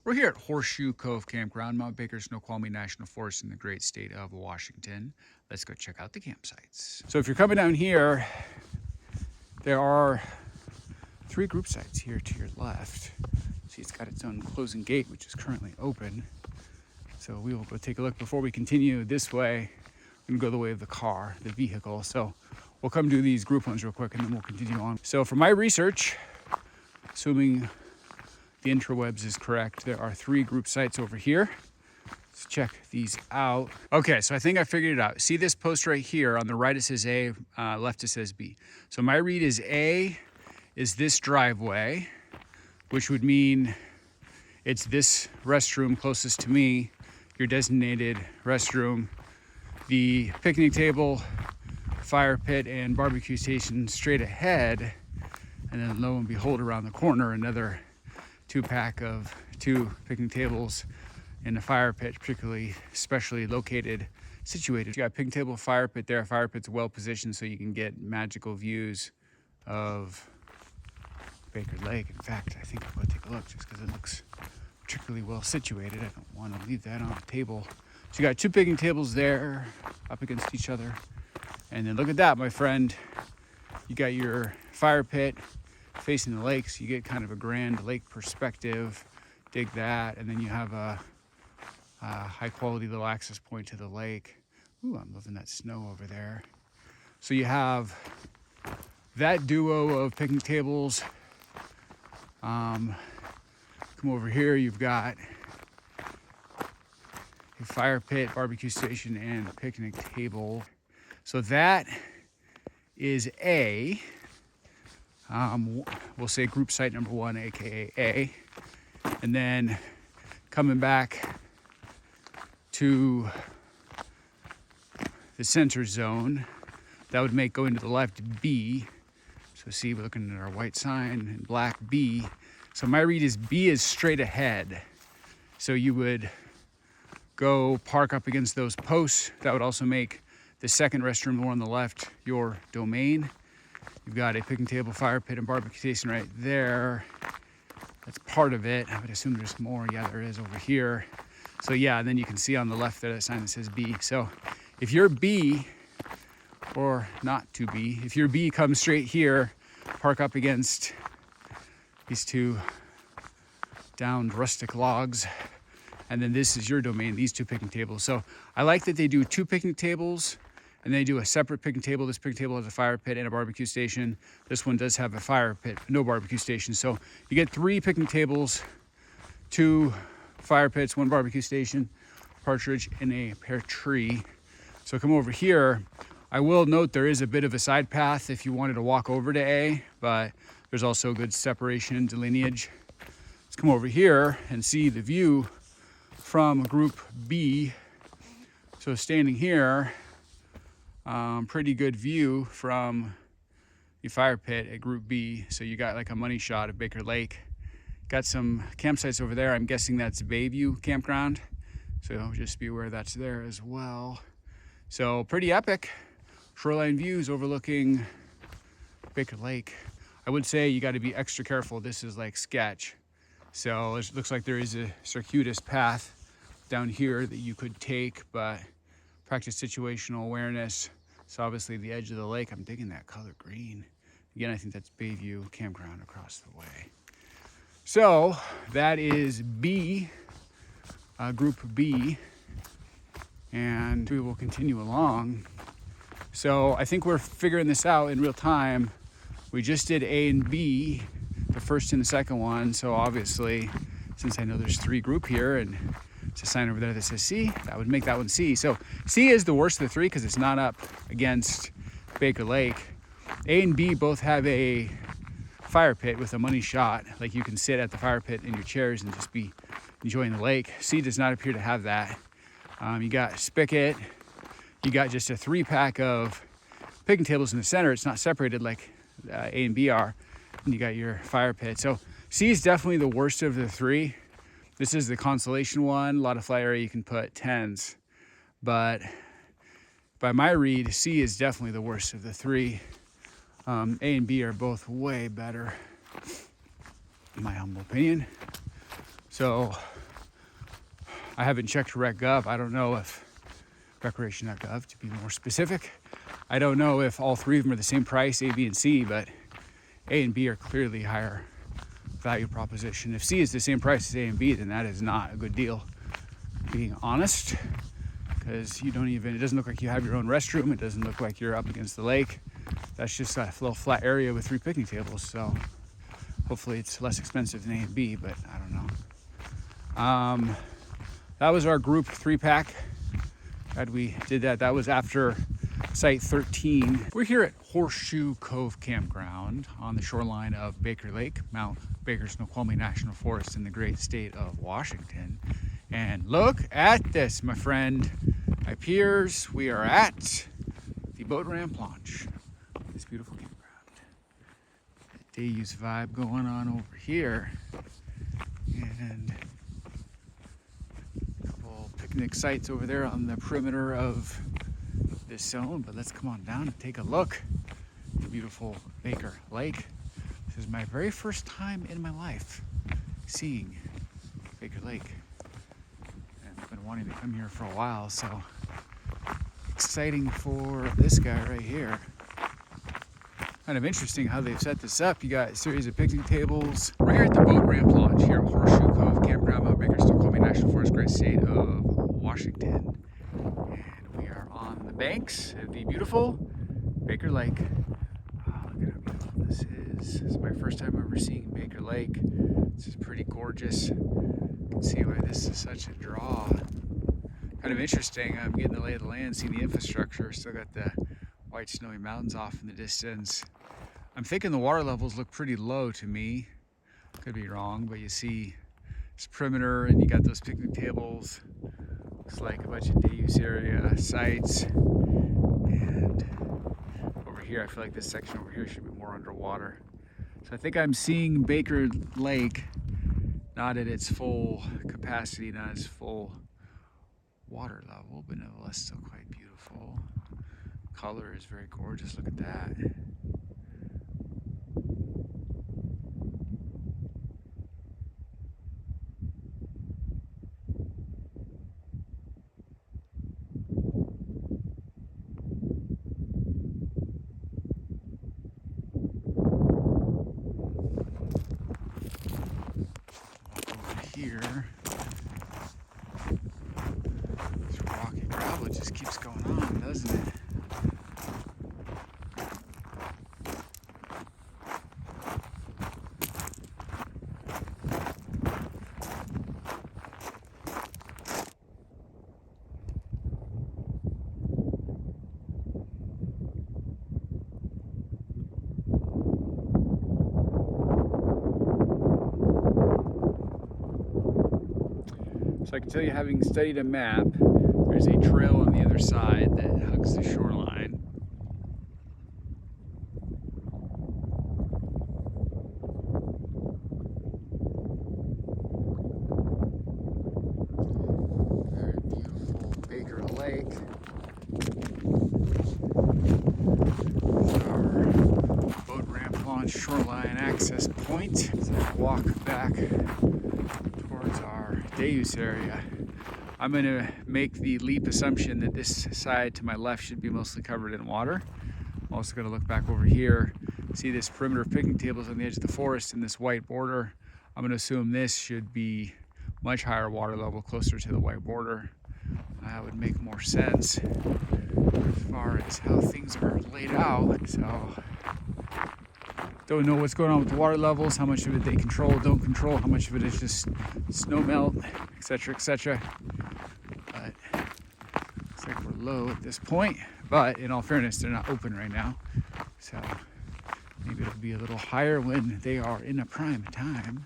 We're here at Horseshoe Cove Campground, Mount Baker-Snoqualmie National Forest in the great state of Washington. Let's go check out the campsites. So if you're coming down here, there are 3 group sites here to your left. See, it's got its own closing gate, which is currently open. So we will go take a look before we continue this way. We're gonna go the way of the car, the vehicle. So we'll come do these group ones real quick and then we'll continue on. So for my research, assuming the interwebs is correct, there are 3 group sites over here. Let's check these out. Okay, so I think I figured it out. See this post right here? On the right it says A, left it says B. So my read is A is this driveway, which would mean it's this restroom closest to me, your designated restroom. The picnic table, fire pit, and barbecue station straight ahead. And then lo and behold, around the corner, another 2-pack of 2 picnic tables in the fire pit, particularly specially located, situated. You got a picnic table, fire pit there. Fire pit's well positioned so you can get magical views of Baker Lake. In fact, I think I'll go take a look just because it looks particularly well situated. I don't want to leave that on the table. So you got 2 picnic tables there up against each other. And then look at that, my friend. You got your fire pit facing the lake, so you get kind of a grand lake perspective. Dig that. And then you have a high quality little access point to the lake. Ooh, I'm loving that snow over there. So you have that duo of picnic tables. Come over here, you've got a fire pit, barbecue station, and a picnic table. So that is A. We'll say group site number 1, aka A. And then coming back to the center zone, that would make going to the left B. So see, we're looking at our white sign and black B. So my read is B is straight ahead. So you would go park up against those posts. That would also make the second restroom, the one on the left, your domain. You've got a picnic table, fire pit, and barbecue station right there. That's part of it. I would assume there's more. Yeah, there is over here. So yeah, and then you can see on the left there that sign that says B. So if you're B, or not to B, if your B comes straight here, park up against these 2 downed rustic logs, and then this is your domain, these 2 picnic tables. So I like that they do 2 picnic tables and they do a separate picnic table. This picnic table has a fire pit and a barbecue station. This one does have a fire pit, but no barbecue station. So you get 3 picnic tables, 2 fire pits, 1 barbecue station, partridge in a pear tree. So come over here. I will note there is a bit of a side path if you wanted to walk over to A, but there's also good separation, delineage. Let's come over here and see the view from group B. So standing here, pretty good view from the fire pit at group B. So you got like a money shot of Baker Lake. Got some campsites over there. I'm guessing that's Bayview Campground. So just be aware that's there as well. So pretty epic shoreline views overlooking Baker Lake. I would say you got to be extra careful. This is like sketch. So it looks like there is a circuitous path down here that you could take, but practice situational awareness. So obviously the edge of the lake, I'm digging that color green. Again, I think that's Bayview Campground across the way. So that is B, group B, and we will continue along. So I think we're figuring this out in real time. We just did A and B, the first and the second one. So obviously, since I know there's 3 group here and it's a sign over there that says C, that would make that one C. So C is the worst of the 3 because it's not up against Baker Lake. A and B both have a fire pit with a money shot. Like you can sit at the fire pit in your chairs and just be enjoying the lake. C does not appear to have that. You got spigot. You got just a 3-pack of picnic tables in the center. It's not separated like A and B are. And you got your fire pit. So C is definitely the worst of the 3. This is the consolation one. A lot of flat area, you can put 10s. But by my read, C is definitely the worst of the 3. A and B are both way better, in my humble opinion. So I haven't checked RecGov. I don't know if recreation.gov, to be more specific. I don't know if all three of them are the same price, A, B, and C, but A and B are clearly higher value proposition. If C is the same price as A and B, then that is not a good deal, being honest, because you don't even, it doesn't look like you have your own restroom. It doesn't look like you're up against the lake. That's just a little flat area with 3 picnic tables. So hopefully it's less expensive than A and B, but I don't know. That was our group 3-pack. Glad we did that. That was after site 13. We're here at Horseshoe Cove Campground on the shoreline of Baker Lake, Mount Baker-Snoqualmie National Forest in the great state of Washington. And look at this, my friend, my peers. We are at the boat ramp launch. This beautiful campground. Day use vibe going on over here. And a couple picnic sites over there on the perimeter of this zone, but let's come on down and take a look at the beautiful Baker Lake. This is my very first time in my life seeing Baker Lake, and I've been wanting to come here for a while, so exciting for this guy right here. Kind of interesting how they've set this up. You got a series of picnic tables. We're here at the boat ramp launch here at Horseshoe Cove Campground, Mount Baker-Snoqualmie National Forest, great state of Washington. On the banks of the beautiful Baker Lake. Oh, look at how beautiful this is. This is my first time ever seeing Baker Lake. This is pretty gorgeous. You can see why this is such a draw. Kind of interesting. I'm getting the lay of the land, seeing the infrastructure. Still got the white snowy mountains off in the distance. I'm thinking the water levels look pretty low to me. Could be wrong, but you see this perimeter and you got those picnic tables. Looks like a bunch of day use area sites, and over here I feel like this section over here should be more underwater. So I think I'm seeing Baker Lake not at its full capacity, not its full water level, but nevertheless still quite beautiful. Color is very gorgeous. Look at that. Here, this rocky gravel just keeps going on, doesn't it? So I can tell you, having studied a map, there's a trail on the other side that hugs the shoreline. Very beautiful Baker Lake. There's our boat ramp launch shoreline access point. As I walk back towards our day use area, I'm going to make the leap assumption that this side to my left should be mostly covered in water. I'm also going to look back over here, see this perimeter of picnic tables on the edge of the forest and this white border. I'm going to assume this should be much higher water level, closer to the white border. That would make more sense as far as how things are laid out. So don't know what's going on with the water levels, how much of it they control, don't control, how much of it is just snow melt, etc., etc. But looks like we're low at this point. But in all fairness, they're not open right now. So maybe it'll be a little higher when they are in a prime time.